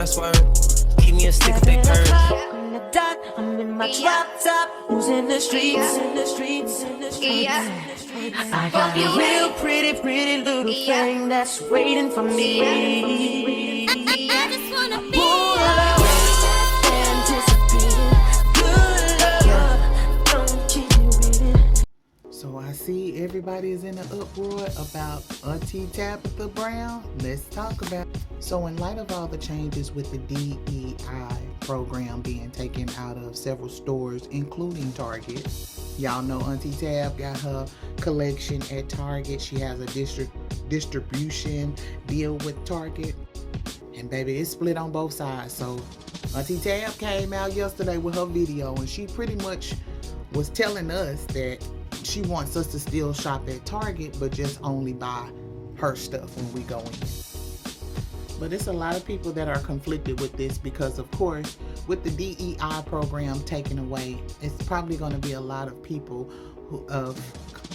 That's why keep me a stick of big purse. On the dot, I'm in my drop top. Who's in the streets? In the streets. In the streets. I got a real pretty little thing that's waiting for me. I just wanna be So I see everybody is in an uproar about Auntie Tabitha Brown. Let's talk about it. So in light of all the changes with the DEI program being taken out of several stores, including Target, y'all know Auntie Tab got her collection at Target. She has a distribution deal with Target. And baby, it's split on both sides. So Auntie Tab came out yesterday with her video, and she pretty much was telling us that she wants us to still shop at Target, but just only buy her stuff when we go in. But it's a lot of people that are conflicted with this because, of course, with the DEI program taken away, it's probably going to be a lot of people of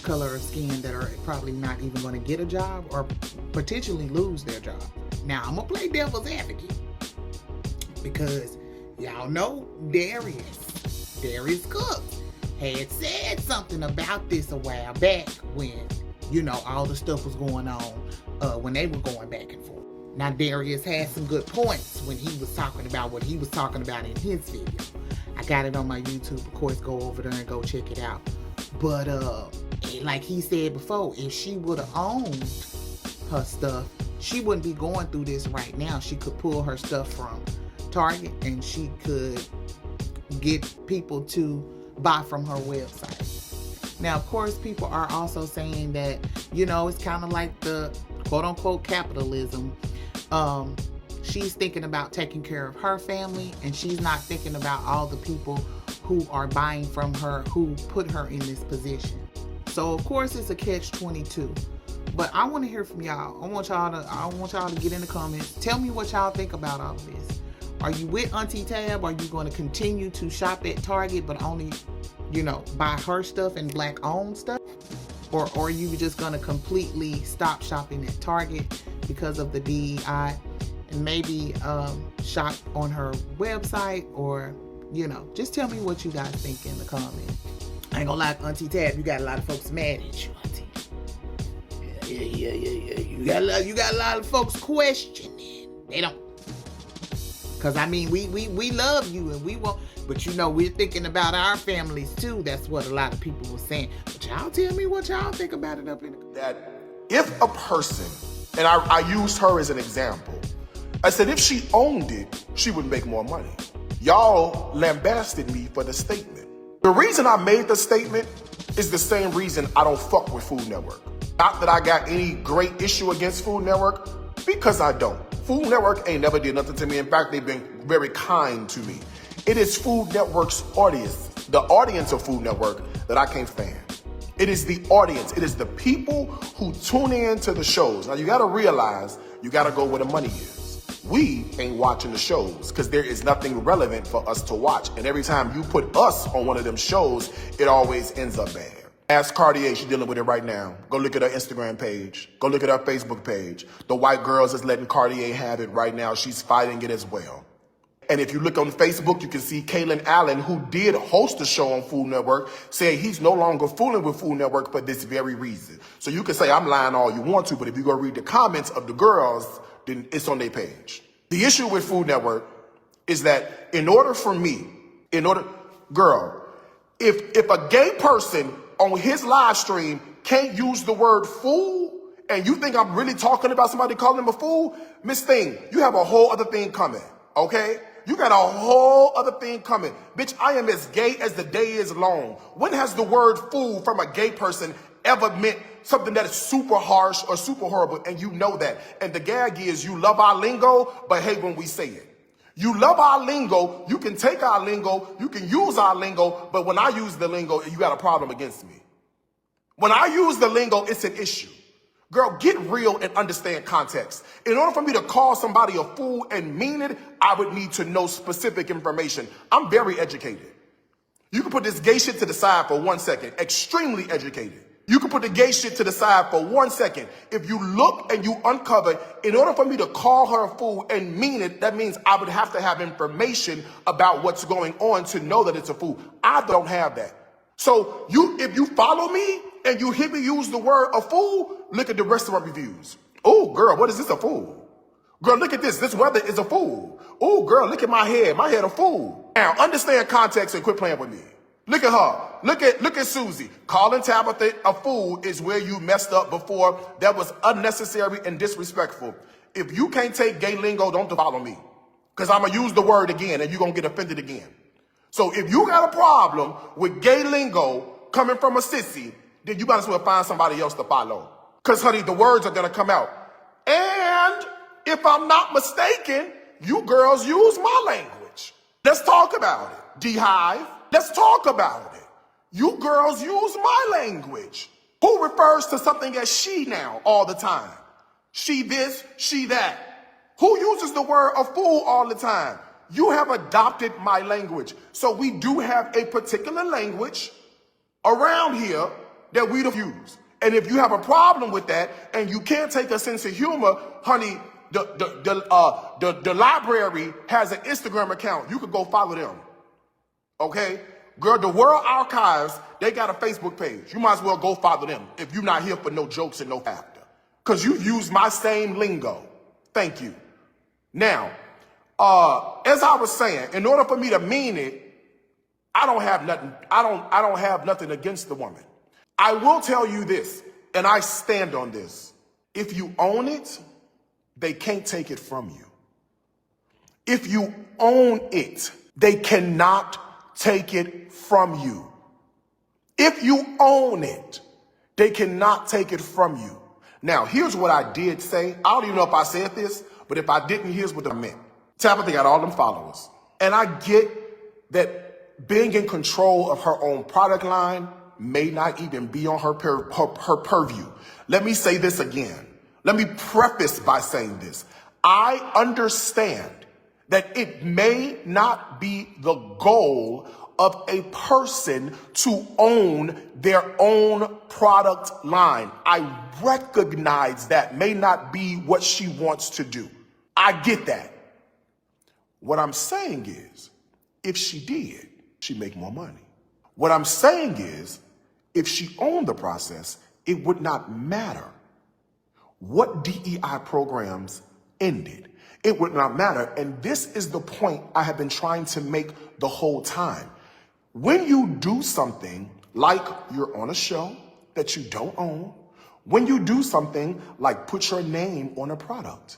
color of skin that are probably not even going to get a job or potentially lose their job. Now, I'm going to play devil's advocate because y'all know Darius Cook had said something about this a while back when, you know, all the stuff was going on when they were going back and forth. Now, Darius had some good points when he was talking about what he was talking about in his video. I got it on my YouTube. Of course, go over there and go check it out. But like he said before, if she would have owned her stuff, she wouldn't be going through this right now. She could pull her stuff from Target and she could get people to buy from her website. Now, of course, people are also saying that, you know, it's kind of like the quote-unquote capitalism. She's thinking about taking care of her family, and she's not thinking about all the people who are buying from her, who put her in this position. So, of course, it's a catch-22. But I want to hear from y'all. I want y'all to get in the comments. Tell me what y'all think about all of this. Are you with Auntie Tab? Are you going to continue to shop at Target but only, you know, buy her stuff and black-owned stuff? Or are you just going to completely stop shopping at Target because of the DEI and maybe shop on her website? Or, you know, just tell me what you guys think in the comments. I ain't gonna lie, Auntie Tab, you got a lot of folks mad at you, Auntie. Yeah. You got a lot of folks questioning. They don't. Because, I mean, we love you and we want, but you know, we're thinking about our families too. That's what a lot of people were saying. But y'all tell me what y'all think about it up in the... That if a person, and I used her as an example, I said if she owned it, she would make more money. Y'all lambasted me for the statement. The reason I made the statement is the same reason I don't fuck with Food Network. Not that I got any great issue against Food Network, because I don't. Food Network ain't never did nothing to me. In fact, they've been very kind to me. It is Food Network's audience, the audience of Food Network, that I can't stand. It is the audience. It is the people who tune in to the shows. Now, you got to realize you got to go where the money is. We ain't watching the shows because there is nothing relevant for us to watch. And every time you put us on one of them shows, it always ends up bad. Ask Cartier, she's dealing with it right now. Go look at her Instagram page. Go look at her Facebook page. The white girls is letting Cartier have it right now. She's fighting it as well. And if you look on Facebook, you can see Kaylin Allen, who did host a show on Food Network, say he's no longer fooling with Food Network for this very reason. So you can say I'm lying all you want to, but if you go read the comments of the girls, then it's on their page. The issue with Food Network is that girl, if a gay person on his live stream can't use the word fool, and you think I'm really talking about somebody calling him a fool, Miss Thing, you have a whole other thing coming, okay? You got a whole other thing coming. Bitch, I am as gay as the day is long. When has the word fool from a gay person ever meant something that is super harsh or super horrible? And you know that. And the gag is you love our lingo, but hate when we say it. You love our lingo, you can take our lingo, you can use our lingo, but when I use the lingo, you got a problem against me. When I use the lingo, it's an issue. Girl, get real and understand context. In order for me to call somebody a fool and mean it, I would need to know specific information. I'm very educated. You can put this gay shit to the side for 1 second. Extremely educated. You can put the gay shit to the side for 1 second. If you look and you uncover, in order for me to call her a fool and mean it, that means I would have to have information about what's going on to know that it's a fool. I don't have that. So if you follow me and you hear me use the word a fool, look at the restaurant reviews. Oh, girl, what is this, a fool? Girl, look at this. This weather is a fool. Oh, girl, look at my head. My head a fool. Now, understand context and quit playing with me. Look at her. Look at Susie. Calling Tabitha a fool is where you messed up before. That was unnecessary and disrespectful. If you can't take gay lingo, don't follow me. Because I'm going to use the word again and you're going to get offended again. So if you got a problem with gay lingo coming from a sissy, then you might as well find somebody else to follow. Because, honey, the words are going to come out. And if I'm not mistaken, you girls use my language. Let's talk about it. D-Hive, let's talk about it. You girls use my language. Who refers to something as she now all the time? She this, she that. Who uses the word a fool all the time? You have adopted my language. So we do have a particular language around here that we don't use. And if you have a problem with that and you can't take a sense of humor, honey, the library has an Instagram account. You could go follow them. Okay? Girl, the World Archives, they got a Facebook page. You might as well go follow them if you're not here for no jokes and no laughter. Because you use my same lingo. Thank you. Now, as I was saying, in order for me to mean it, I don't have nothing. I don't have nothing against the woman. I will tell you this, and I stand on this. If you own it, they can't take it from you. If you own it, they cannot take it from you. If you own it, they cannot take it from you. Now, here's what I did say. I don't even know if I said this, but if I didn't, here's what I meant. Tabitha got all them followers. And I get that being in control of her own product line may not even be on her purview. Let me say this again. Let me preface by saying this. I understand that it may not be the goal of a person to own their own product line. I recognize that may not be what she wants to do. I get that. What I'm saying is, if she did, she'd make more money. What I'm saying is, if she owned the process, it would not matter what DEI programs ended. It would not matter. And this is the point I have been trying to make the whole time. When you do something like you're on a show that you don't own, when you do something like put your name on a product,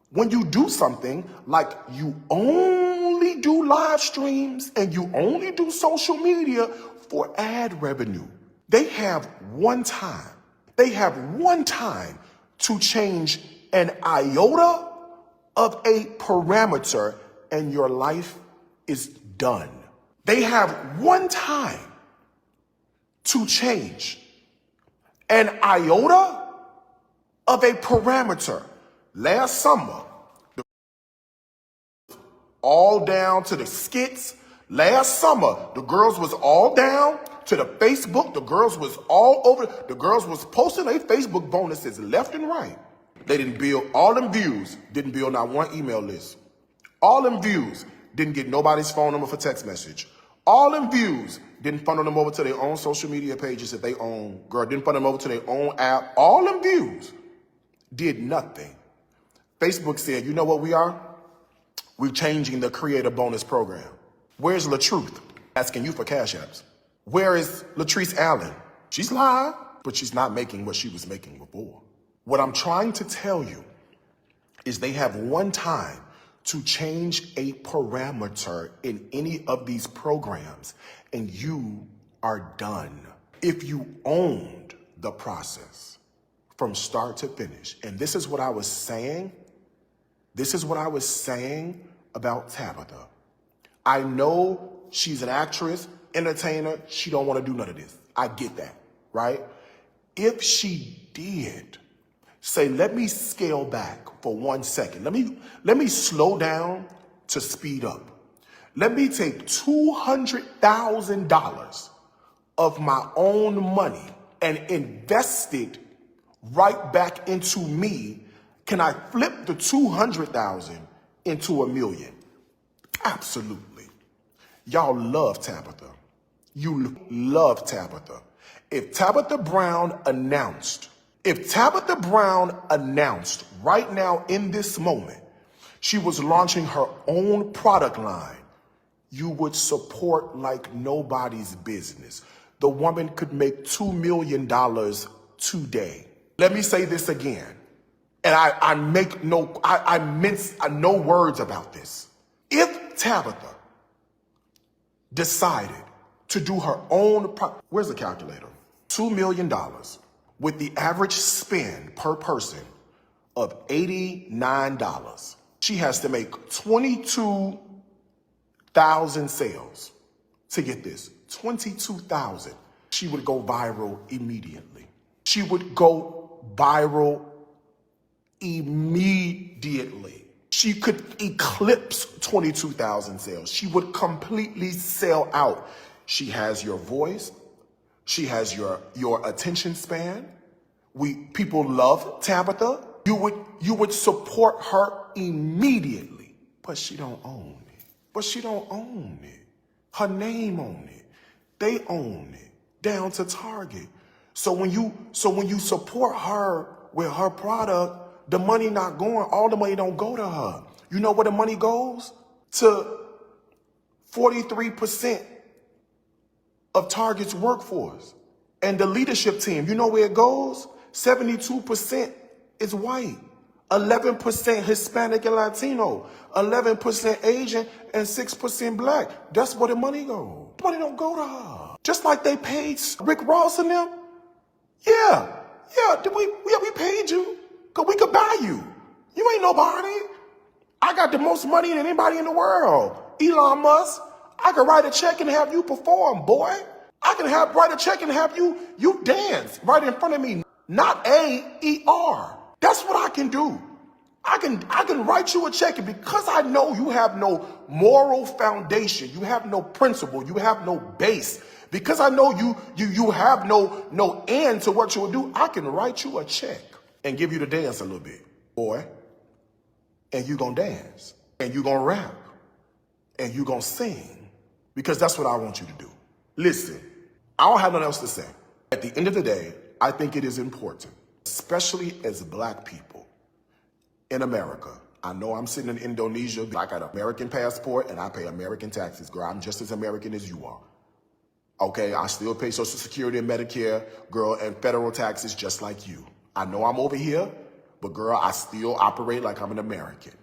when you do something like you only do live streams and you only do social media for ad revenue, they have one time to change an iota of a parameter and your life is done. They have one time to change an iota of a parameter. Last summer, all down to the skits. Last summer, the girls was all down to the Facebook. The girls was all over. The girls was posting their Facebook bonuses left and right. They didn't build all them views, didn't build not one email list. All them views didn't get nobody's phone number for text message. All them views didn't funnel them over to their own social media pages that they own. Girl, didn't funnel them over to their own app. All them views did nothing. Facebook said, you know what we are? We're changing the creator bonus program. Where's LaTruth? Asking you for cash apps. Where is Latrice Allen? She's live, but she's not making what she was making before. What I'm trying to tell you is they have one time to change a parameter in any of these programs, and you are done. If you owned the process from start to finish, and this is what I was saying, about Tabitha. I know she's an actress, entertainer. She don't want to do none of this. I get that, right? If she did say, let me scale back for 1 second. Let me slow down to speed up. Let me take $200,000 of my own money and invest it right back into me, can I flip the 200,000 into $1 million? Absolutely. Y'all love Tabitha. You love Tabitha. If Tabitha Brown announced right now in this moment, she was launching her own product line, you would support like nobody's business. The woman could make $2 million today. Let me say this again, and I mince no words about this. If Tabitha decided to do her own, where's the calculator? $2 million with the average spend per person of $89. She has to make 22,000 sales to get this. 22,000. She would go viral immediately. She would go viral immediately. She could eclipse 22,000 sales. She would completely sell out. She has your voice. She has your attention span. People love Tabitha. You would support her immediately, but she don't own it. Her name own it. They own it down to Target. So when you support her with her product, the money not going, all the money don't go to her. You know where the money goes? To 43% of Target's workforce. And the leadership team, you know where it goes? 72% is white, 11% Hispanic and Latino, 11% Asian, and 6% black. That's where the money goes. The money don't go to her. Just like they paid Rick Ross and them. Yeah, we paid you. Because we could buy you. You ain't nobody. I got the most money than anybody in the world. Elon Musk, I could write a check and have you perform, boy. I can write a check and have you dance right in front of me. Not A-E-R. That's what I can do. I can write you a check, and because I know you have no moral foundation, you have no principle, you have no base, because I know you have no end to what you will do, I can write you a check and give you to dance a little bit, boy. And you gonna dance, and you gonna rap, and you gonna sing, because that's what I want you to do. Listen, I don't have nothing else to say. At the end of the day, I think it is important, especially as black people in America. I know I'm sitting in Indonesia, I got an American passport and I pay American taxes. Girl, I'm just as American as you are. Okay, I still pay Social Security and Medicare, girl, and federal taxes just like you. I know I'm over here, but girl, I still operate like I'm an American.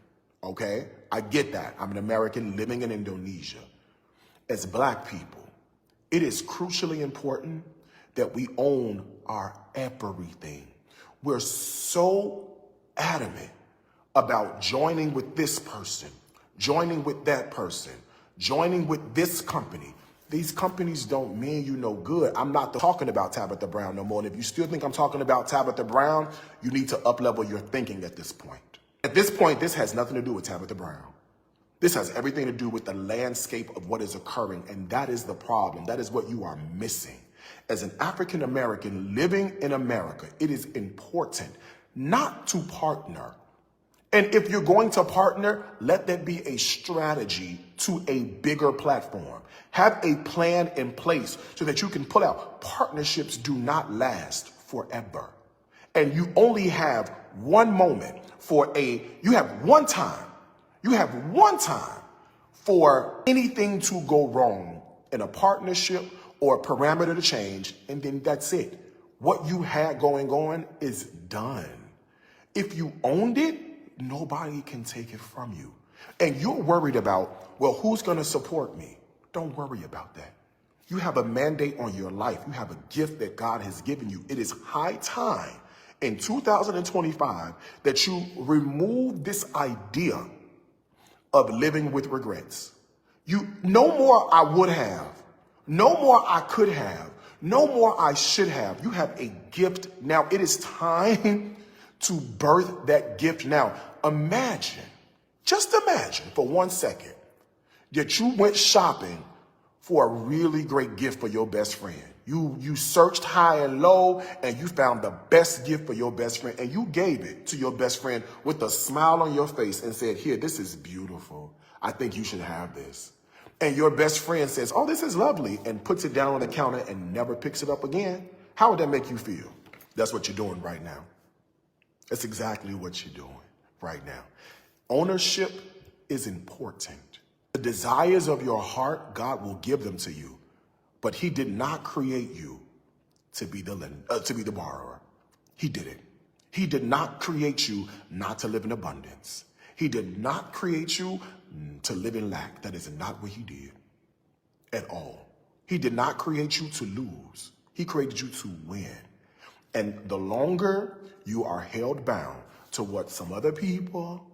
Okay, I get that. I'm an American living in Indonesia. As black people, it is crucially important that we own our everything. We're so adamant about joining with this person, joining with that person, joining with this company. These companies don't mean you no good. I'm not talking about Tabitha Brown no more. And if you still think I'm talking about Tabitha Brown, you need to up-level your thinking at this point. At this point, this has nothing to do with Tabitha Brown. This has everything to do with the landscape of what is occurring, and that is the problem. That is what you are missing. As an African American living in America, it is important not to partner. And if you're going to partner, let that be a strategy to a bigger platform. Have a plan in place so that you can pull out. Partnerships do not last forever. And you only have one moment you have one time for anything to go wrong in a partnership or a parameter to change, and then that's it. What you had going on is done. If you owned it, nobody can take it from you. And you're worried about, well, who's going to support me? Don't worry about that. You have a mandate on your life. You have a gift that God has given you. It is high time in 2025 that you remove this idea of living with regrets. No more I would have, no more I could have, no more I should have. You have a gift now. It is time to birth that gift now. Just imagine for 1 second that you went shopping for a really great gift for your best friend. You searched high and low, and you found the best gift for your best friend, and you gave it to your best friend with a smile on your face and said, here, this is beautiful. I think you should have this. And your best friend says, oh, this is lovely, and puts it down on the counter and never picks it up again. How would that make you feel? That's what you're doing right now. That's exactly what you're doing right now. Ownership is important. The desires of your heart, God will give them to you. But he did not create you to be the borrower. He did it. He did not create you not to live in abundance. He did not create you to live in lack. That is not what he did at all. He did not create you to lose. He created you to win. And the longer you are held bound to what some other people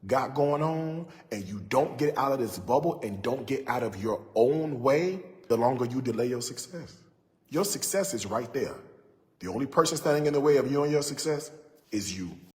got going on, and you don't get out of this bubble and don't get out of your own way, the longer you delay your success. Your success is right there. The only person standing in the way of you and your success is you.